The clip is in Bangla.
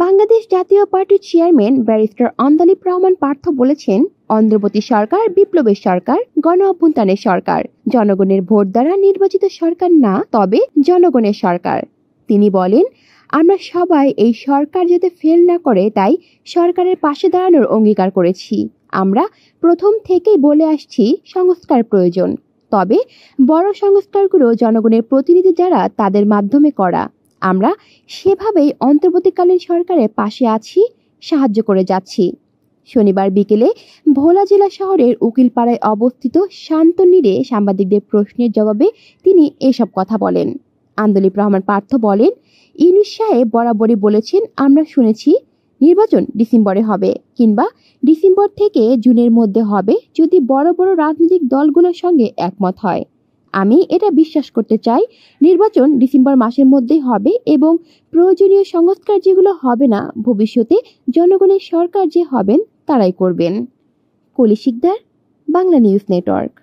বাংলাদেশ জাতীয় পার্টির চেয়ারম্যান ব্যারিস্টার আন্দালিব রহমান পার্থ বলেছেন, অন্তর্বর্তী সরকার বিপ্লবের সরকার, গণ অভ্যুত্থানের সরকার, জনগণের ভোট দ্বারা নির্বাচিত সরকার না, তবে জনগণের সরকার। তিনি বলেন, আমরা সবাই এই সরকার যাতে ফেল না করে তাই সরকারের পাশে দাঁড়ানোর অঙ্গীকার করেছি। আমরা প্রথম থেকেই বলে আসছি সংস্কার প্রয়োজন, তবে বড় সংস্কারগুলো জনগণের প্রতিনিধি যারা তাদের মাধ্যমে করা। আমরা সেভাবেই অন্তর্বর্তীকালীন সরকারের পাশে আছি, সাহায্য করে যাচ্ছি। শনিবার বিকেলে ভোলা জেলা শহরের উকিলপাড়ায় অবস্থিত শান্তনীরে সাংবাদিকদের প্রশ্নের জবাবে তিনি এসব কথা বলেন। আন্দালিব রহমান পার্থ বলেন, ইউনূস সাহেব বরাবরই বলেছেন, আমরা শুনেছি নির্বাচন ডিসেম্বরে হবে কিংবা ডিসেম্বর থেকে জুনের মধ্যে হবে যদি বড় বড় রাজনৈতিক দলগুলোর সঙ্গে একমত হয়। আমি এটা বিশ্বাস করতে চাই, নির্বাচন ডিসেম্বর মাসের মধ্যেই হবে এবং প্রয়োজনীয় সংস্কার যেগুলো হবে না, ভবিষ্যতে জনগণের সরকার যে হবেন তারাই করবেন। কলি শিকদার, বাংলা নিউজ নেটওয়ার্ক।